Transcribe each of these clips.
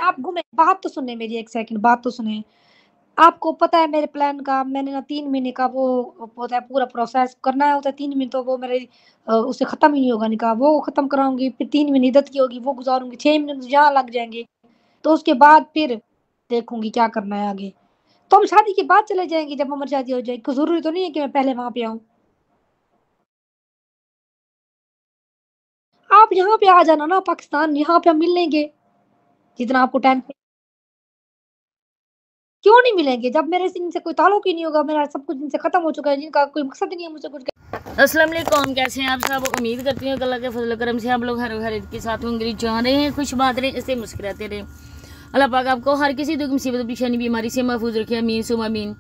आप घूमे, बात तो सुने मेरी, 1 सेकंड बात तो सुने। आपको पता है मेरे प्लान का, मैंने ना 3 महीने का वो होता है पूरा प्रोसेस करना होता है, 3 महीने तो वो मेरे उससे खत्म ही नहीं होगा निकाह, वो खत्म कराऊँगी, फिर 3 महीने इद्दत की होगी, वो गुज़ारूँगी, 6 महीने तो यहाँ लग जाएँगे। तो उसके बाद फिर देखूँगी क्या करना है आगे। तो हम शादी के बाद चले जाएँगे जब हमारी शादी हो जाएगी, कोई ज़रूरी तो नहीं है कि मैं पहले वहाँ पे आऊँ। आप यहाँ पे आ जाना ना पाकिस्तान, यहाँ पे हम मिल लेंगे, जितना आपको टाइम क्यों नहीं मिलेंगे? जब मेरे से इनसे कोई ताल्लुक ही नहीं होगा, मेरा सब कुछ इनसे खत्म हो चुका है, जिनका कोई मकसद ही नहीं है मुझसे कुछ अस्सलाम वालेकुम, कैसे हैं आप सब। उम्मीद करती हूँ अल्लाह के फजल करम से आप लोग हर हर के साथ होंगे, चाह रहे हैं खुश बात रहे, ऐसे मुस्कुराते रहे। अल्लाह पाक आपको हर किसी दुख मुसीबत परेशानी बीमारी से महफूज रखे, अमीन सुम अमीन।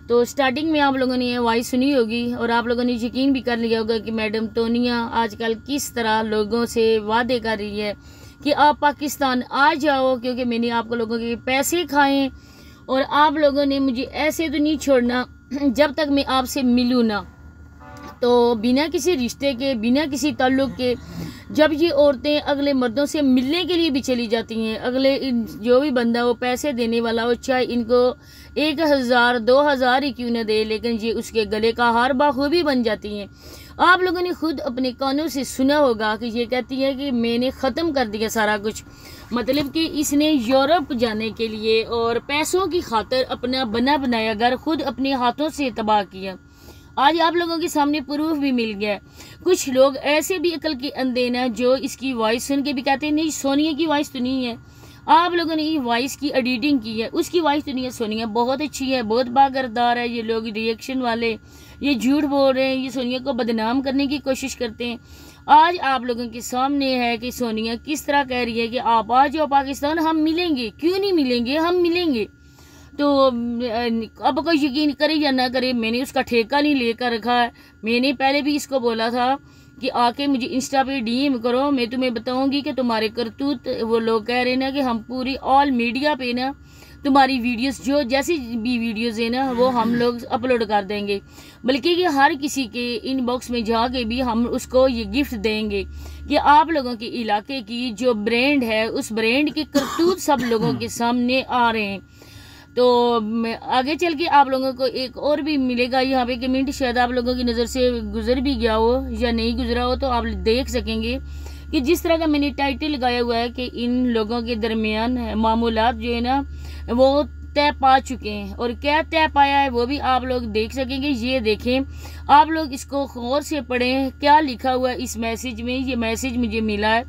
तो स्टार्टिंग में आप लोगों ने ये वॉइस सुनी होगी और आप लोगों ने यकीन भी कर लिया होगा कि मैडम तोनिया आजकल किस तरह लोगों से वादे कर रही है कि आप पाकिस्तान आ जाओ, क्योंकि मैंने आपको लोगों के पैसे खाए और आप लोगों ने मुझे ऐसे तो नहीं छोड़ना जब तक मैं आपसे मिलूँ ना। तो बिना किसी रिश्ते के, बिना किसी ताल्लुक के जब ये औरतें अगले मर्दों से मिलने के लिए भी चली जाती हैं, अगले जो भी बंदा वो पैसे देने वाला हो, चाहे इनको 1000 2000 ही क्यों न दे, लेकिन ये उसके गले का हार बाखूबी बन जाती हैं। आप लोगों ने खुद अपने कानों से सुना होगा कि ये कहती है कि मैंने ख़त्म कर दिया सारा कुछ, मतलब कि इसने यूरोप जाने के लिए और पैसों की खातर अपना बना बनाया घर खुद अपने हाथों से तबाह किया। आज आप लोगों के सामने प्रूफ भी मिल गया। कुछ लोग ऐसे भी अकल के अंधे हैं जो इसकी वॉइस सुन के भी कहते हैं नहीं सोनिया की वॉइस तो नहीं है, आप लोगों ने ये वॉइस की एडिटिंग की है, उसकी वॉइस तो नहीं है। सोनिया बहुत अच्छी है, बहुत बागरदार है। ये लोग रिएक्शन वाले ये झूठ बोल रहे हैं, ये सोनिया को बदनाम करने की कोशिश करते हैं। आज आप लोगों के सामने है कि सोनिया किस तरह कह रही है कि आप आ जाओ पाकिस्तान, हम मिलेंगे। क्यों नहीं मिलेंगे, हम मिलेंगे। तो अब कोई यकीन करे या ना करे, मैंने उसका ठेका नहीं लेकर रखा है। मैंने पहले भी इसको बोला था कि आके मुझे इंस्टा पे डीएम करो, मैं तुम्हें बताऊंगी कि तुम्हारे करतूत। वो लोग कह रहे हैं ना कि हम पूरी ऑल मीडिया पे ना तुम्हारी वीडियोस, जो जैसी भी वीडियोस है ना वो हम लोग अपलोड कर देंगे, बल्कि कि हर किसी के इनबॉक्स में जाके भी हम उसको ये गिफ्ट देंगे कि आप लोगों के इलाके की जो ब्रांड है उस ब्रांड के करतूत सब लोगों के सामने आ रहे हैं। तो आगे चल के आप लोगों को एक और भी मिलेगा यहाँ पे कमेंट, शायद आप लोगों की नज़र से गुजर भी गया हो या नहीं गुजरा हो, तो आप देख सकेंगे कि जिस तरह का मैंने टाइटल लगाया हुआ है कि इन लोगों के दरमियान मामूलात जो है ना वो तय पा चुके हैं, और क्या तय पाया है वो भी आप लोग देख सकेंगे। ये देखें, आप लोग इसको गौर से पढ़ें क्या लिखा हुआ है इस मैसेज में। ये मैसेज मुझे मिला है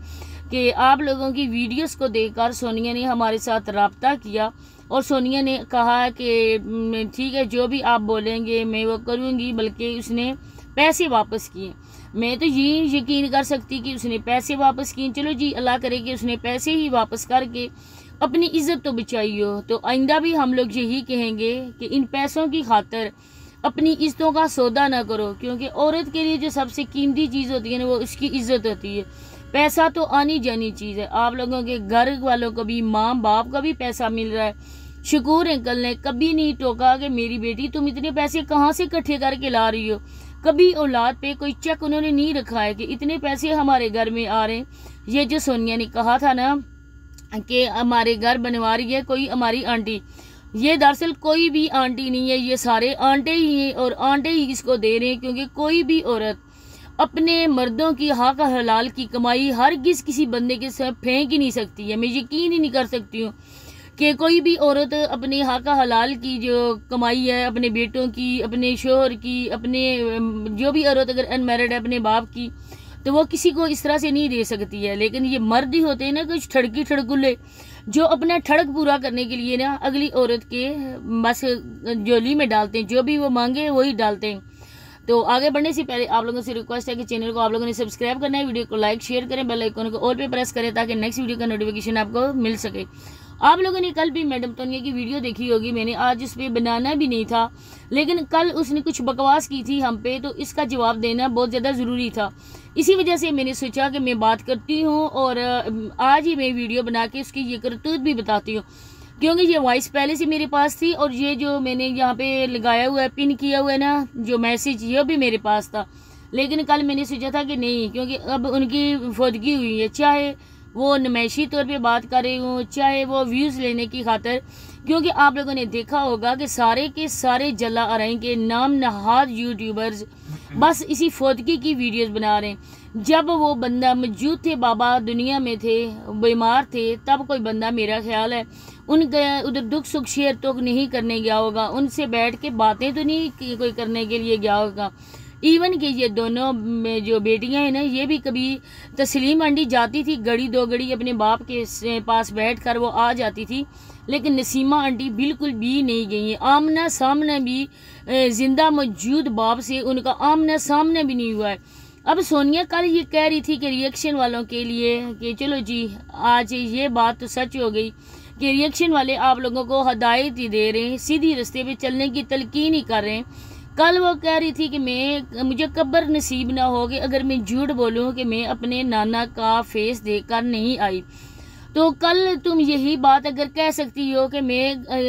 कि आप लोगों की वीडियोस को देखकर सोनिया ने हमारे साथ रब्ता किया और सोनिया ने कहा कि ठीक है जो भी आप बोलेंगे मैं वो करूँगी, बल्कि उसने पैसे वापस किए। मैं तो ये यकीन कर सकती कि उसने पैसे वापस किए। चलो जी, अल्लाह करे कि उसने पैसे ही वापस करके अपनी इज्जत तो बचाई हो। तो आइंदा भी हम लोग यही कहेंगे कि इन पैसों की खातर अपनी इज्जतों का सौदा ना करो, क्योंकि औरत के लिए जो सबसे कीमती चीज़ होती है ना वो उसकी इज्जत होती है। पैसा तो आनी जानी चीज़ है। आप लोगों के घर वालों को भी, माँ बाप का भी पैसा मिल रहा है। शकूर अंकल ने कभी नहीं टोका कि मेरी बेटी तुम इतने पैसे कहाँ से इकट्ठे करके ला रही हो। कभी औलाद पे कोई चेक उन्होंने नहीं रखा है कि इतने पैसे हमारे घर में आ रहे हैं। ये जो सोनिया ने कहा था ना कि हमारे घर बनवा रही है कोई हमारी आंटी, ये दरअसल कोई भी आंटी नहीं है, ये सारे आंटे ही हैं और आंटे ही इसको दे रहे हैं, क्योंकि कोई भी औरत अपने मर्दों की हक हलाल की कमाई हर किसी बंदे के साथ फेंक ही नहीं सकती है। मैं यकीन ही नहीं कर सकती हूँ कि कोई भी औरत अपने हक हलाल की जो कमाई है, अपने बेटों की, अपने शोहर की, अपने जो भी औरत अगर अनमैरिड है अपने बाप की, तो वो किसी को इस तरह से नहीं दे सकती है। लेकिन ये मर्द ही होते हैं ना कुछ ठड़की ठड़कुल्ले, जो अपना ठड़क पूरा करने के लिए ना अगली औरत के बस जोली में डालते हैं, जो भी वो मांगे वही डालते हैं। तो आगे बढ़ने से पहले आप लोगों से रिक्वेस्ट है कि चैनल को आप लोगों ने सब्सक्राइब करना है, वीडियो को लाइक शेयर करें, बेल आइकन को ऑल पे प्रेस करें ताकि नेक्स्ट वीडियो का नोटिफिकेशन आपको मिल सके। आप लोगों ने कल भी मैडम तोनिया की वीडियो देखी होगी, मैंने आज उस पर बनाना भी नहीं था, लेकिन कल उसने कुछ बकवास की थी हम पे, तो इसका जवाब देना बहुत ज़्यादा ज़रूरी था। इसी वजह से मैंने सोचा कि मैं बात करती हूँ और आज ही मैं वीडियो बना के उसकी ये करतूत भी बताती हूँ, क्योंकि ये वॉइस पहले से मेरे पास थी और ये जो मैंने यहाँ पे लगाया हुआ है, पिन किया हुआ है ना जो मैसेज, ये भी मेरे पास था। लेकिन कल मैंने सोचा था कि नहीं, क्योंकि अब उनकी फौतगी हुई है, चाहे वो नमायशी तौर पे बात कर रही हूँ, चाहे वो व्यूज़ लेने की खातर, क्योंकि आप लोगों ने देखा होगा कि सारे के सारे जला आ रहे के नाम नहाद यूट्यूबर्स बस इसी फोदकी की वीडियोस बना रहे हैं। जब वो बंदा मौजूद थे, बाबा दुनिया में थे, बीमार थे, तब कोई बंदा मेरा ख्याल है उनके उधर दुख सुख शेयर तो नहीं करने गया होगा, उनसे बैठ के बातें तो नहीं कोई करने के लिए गया होगा। इवन कि ये दोनों जो बेटियां हैं ना, ये भी कभी तस्लीम आंटी जाती थी गड़ी दो गड़ी अपने बाप के पास बैठकर वो आ जाती थी, लेकिन नसीमा आंटी बिल्कुल भी नहीं गई हैं। आमना सामना भी जिंदा मौजूद बाप से उनका आमना सामना भी नहीं हुआ है। अब सोनिया कल ये कह रही थी कि रिएक्शन वालों के लिए कि चलो जी आज ये बात तो सच हो गई कि रिएक्शन वाले आप लोगों को हदायत ही दे रहे हैं, सीधी रास्ते पे चलने की तलकीन ही कर रहे हैं। कल वो कह रही थी कि मुझे कब्र नसीब ना हो कि अगर मैं झूठ बोलूं कि मैं अपने नाना का फेस देखकर नहीं आई। तो कल तुम यही बात अगर कह सकती हो कि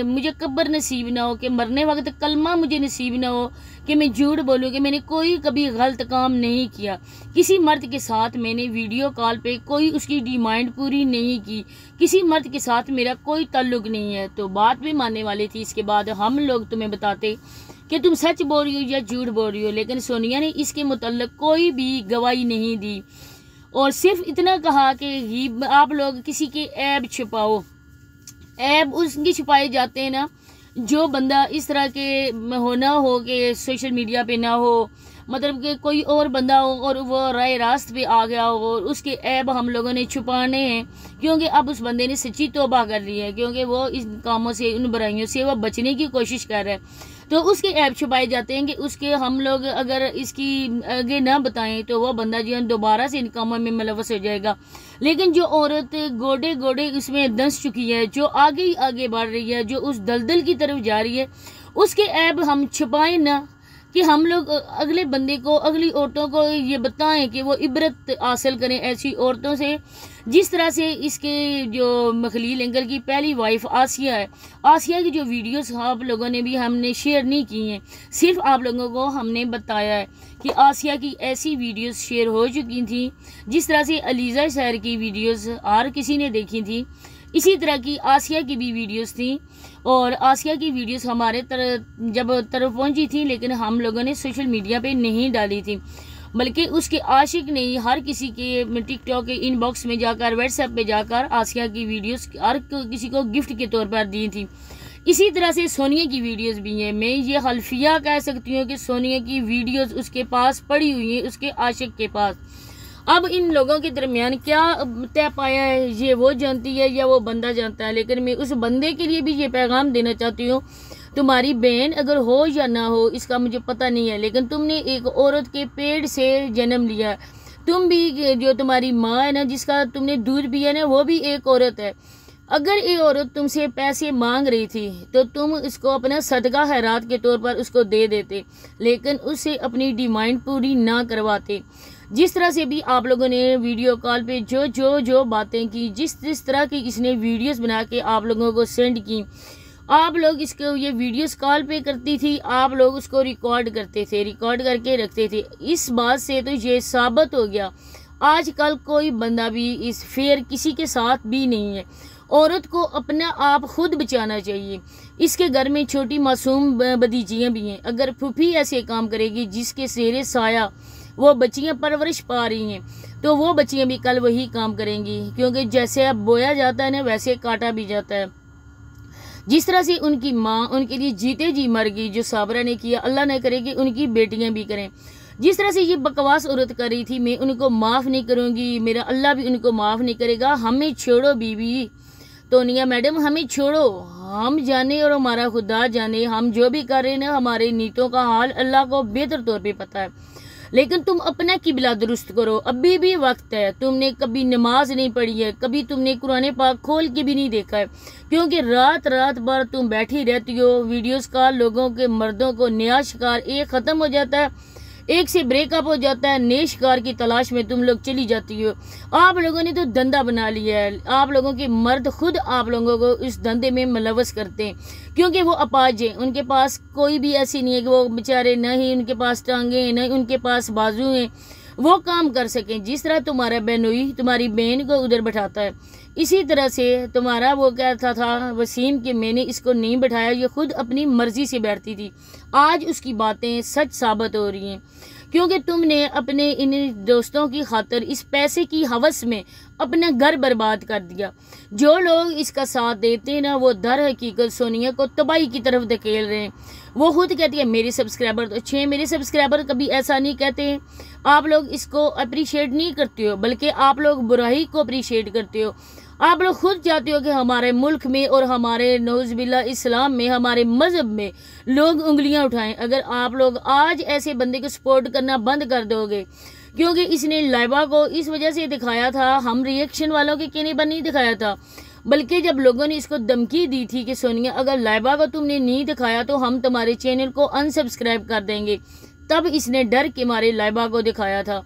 मुझे कब्र नसीब ना हो, कि मरने वक्त कलमा मुझे नसीब ना हो कि मैं झूठ बोलूं कि मैंने कोई कभी गलत काम नहीं किया, किसी मर्द के साथ मैंने वीडियो कॉल पे कोई उसकी डिमांड पूरी नहीं की, किसी मर्द के साथ मेरा कोई ताल्लुक नहीं है, तो बात भी मानने वाली थी। इसके बाद हम लोग तुम्हें बताते कि तुम सच बोल रही हो या झूठ बोल रही हो, लेकिन सोनिया ने इसके मुतल्लिक कोई भी गवाही नहीं दी और सिर्फ इतना कहा कि आप लोग किसी के ऐब छुपाओ। ऐब उसकी छुपाए जाते हैं ना जो बंदा इस तरह के ना हो कि सोशल मीडिया पे ना हो, मतलब कि कोई और बंदा हो और वो राय रास्त पे आ गया हो और उसके ऐब हम लोगों ने छुपाने हैं, क्योंकि अब उस बंदे ने सच्ची तौबा कर ली है, क्योंकि वो इन कामों से, उन बुराइयों से वो बचने की कोशिश कर रहा है। तो उसके ऐब छुपाए जाते हैं कि उसके हम लोग अगर इसकी आगे ना बताएं तो वो बंदा जो है दोबारा से इन कामों में मुलव्वस हो जाएगा। लेकिन जो औरत गोडे गोडे उसमें दंस चुकी है, जो आगे ही आगे बढ़ रही है, जो उस दलदल की तरफ जा रही है, उसके ऐब हम छुपाएं ना कि हम लोग अगले बंदे को, अगली औरतों को ये बताएं कि वो इबरत हासिल करें ऐसी औरतों से। जिस तरह से इसके जो मखलील एंगल की पहली वाइफ आसिया है, आसिया की जो वीडियोस आप लोगों ने भी हमने शेयर नहीं की हैं, सिर्फ आप लोगों को हमने बताया है कि आसिया की ऐसी वीडियोस शेयर हो चुकी थी जिस तरह से अलीज़ा शहर की वीडियोस हर किसी ने देखी थी, इसी तरह की आसिया की भी वीडियोस थी। और आसिया की वीडियोस हमारे जब तरफ पहुंची थी, लेकिन हम लोगों ने सोशल मीडिया पे नहीं डाली थी, बल्कि उसके आशिक ने हर किसी के टिकटॉक के इनबॉक्स में जाकर, व्हाट्सएप पे जाकर आसिया की वीडियोस हर किसी को गिफ्ट के तौर पर दी थी। इसी तरह से सोनिया की वीडियोस भी हैं। मैं ये हल्फिया कह सकती हूँ कि सोनिया की वीडियोस उसके पास पड़ी हुई हैं, उसके आशिक के पास। अब इन लोगों के दरमियान क्या तय पाया है ये वो जानती है या वो बंदा जानता है, लेकिन मैं उस बंदे के लिए भी ये पैगाम देना चाहती हूँ, तुम्हारी बहन अगर हो या ना हो इसका मुझे पता नहीं है, लेकिन तुमने एक औरत के पेट से जन्म लिया है। तुम भी, जो तुम्हारी माँ है ना जिसका तुमने दूध पिया ना, वो भी एक औरत है। अगर ये औरत तुमसे पैसे मांग रही थी तो तुम इसको अपना सदका खैरात के तौर पर उसको दे देते, लेकिन उससे अपनी डिमांड पूरी ना करवाते। जिस तरह से भी आप लोगों ने वीडियो कॉल पे जो बातें की, जिस तरह की इसने वीडियोस बना के आप लोगों को सेंड की, आप लोग इसको ये वीडियोस कॉल पे करती थी, आप लोग उसको रिकॉर्ड करते थे, रिकॉर्ड करके रखते थे। इस बात से तो ये साबित हो गया आजकल कोई बंदा भी इस फेयर किसी के साथ भी नहीं है। औरत को अपना आप खुद बचाना चाहिए। इसके घर में छोटी मासूम भतीजियाँ भी हैं, अगर फूफी ऐसे काम करेगी जिसके सेरे साया वो बच्चियाँ परवरिश पा रही हैं, तो वो बच्चियाँ भी कल वही काम करेंगी, क्योंकि जैसे अब बोया जाता है ना वैसे काटा भी जाता है। जिस तरह से उनकी माँ उनके लिए जीते जी मर गई, जो साबरा ने किया, अल्लाह ने करे कि उनकी बेटियां भी करें। जिस तरह से ये बकवास औरत कर रही थी, मैं उनको माफ़ नहीं करूँगी, मेरा अल्लाह भी उनको माफ़ नहीं करेगा। हमें छोड़ो बीबी तोनिया मैडम, हमें छोड़ो, हम जाने और हमारा खुदा जाने, हम जो भी कर रहे हैं ना, हमारे नीतों का हाल अल्लाह को बेहतर तौर पे पता है। लेकिन तुम अपना किबला दुरुस्त करो, अभी भी वक्त है। तुमने कभी नमाज नहीं पढ़ी है, कभी तुमने कुरान पाक खोल के भी नहीं देखा है, क्योंकि रात रात भर तुम बैठी रहती हो वीडियोस का, लोगों के मर्दों को नया शिकार, एक ख़त्म हो जाता है, एक से ब्रेकअप हो जाता है, नए शिकार की तलाश में तुम लोग चली जाती हो। आप लोगों ने तो धंधा बना लिया है, आप लोगों के मर्द खुद आप लोगों को इस धंधे में मुलव्वस करते हैं, क्योंकि वो अपाज हैं, उनके पास कोई भी ऐसी नहीं है कि वो बेचारे, न ही उनके पास टांगे हैं, न उनके पास बाजू हैं, वो काम कर सकें। जिस तरह तुम्हारा बेनोई तुम्हारी बहन को उधर बैठाता है, इसी तरह से तुम्हारा वो कहता था वसीम कि मैंने इसको नहीं बैठाया, ये खुद अपनी मर्जी से बैठती थी। आज उसकी बातें सच साबित हो रही हैं, क्योंकि तुमने अपने इन दोस्तों की खातिर इस पैसे की हवस में अपना घर बर्बाद कर दिया। जो लोग इसका साथ देते हैं ना, वो दर हकीकत सोनिया को तबाही की तरफ धकेल रहे हैं। वो खुद कहती है मेरे सब्सक्राइबर तो अच्छे हैं। मेरे सब्सक्राइबर कभी ऐसा नहीं कहते हैं। आप लोग इसको अप्रिशिएट नहीं करते हो, बल्कि आप लोग बुराई को अप्रिशिएट करते हो। आप लोग खुद चाहते हो कि हमारे मुल्क में और हमारे नौज़बिल्ला इस्लाम में, हमारे मज़हब में लोग उंगलियां उठाएं। अगर आप लोग आज ऐसे बंदे को सपोर्ट करना बंद कर दोगे, क्योंकि इसने लाइबा को इस वजह से दिखाया था, हम रिएक्शन वालों के कहने पर नहीं दिखाया था, बल्कि जब लोगों ने इसको धमकी दी थी कि सोनिया अगर लाइबा को तुमने नहीं दिखाया तो हम तुम्हारे चैनल को अनसब्सक्राइब कर देंगे, तब इसने डर के मारे लाइबा को दिखाया था।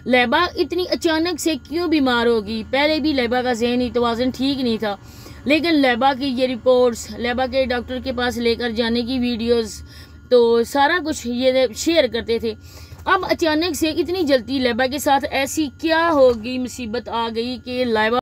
लाइबा इतनी अचानक से क्यों बीमार होगी? पहले भी लाइबा का ज़हनी तवाज़ुन ठीक नहीं था, लेकिन लाइबा की ये रिपोर्ट्स, लाइबा के डॉक्टर के पास लेकर जाने की वीडियोस, तो सारा कुछ ये शेयर करते थे। अब अचानक से इतनी जल्दी लाइबा के साथ ऐसी क्या होगी मुसीबत आ गई कि लाइबा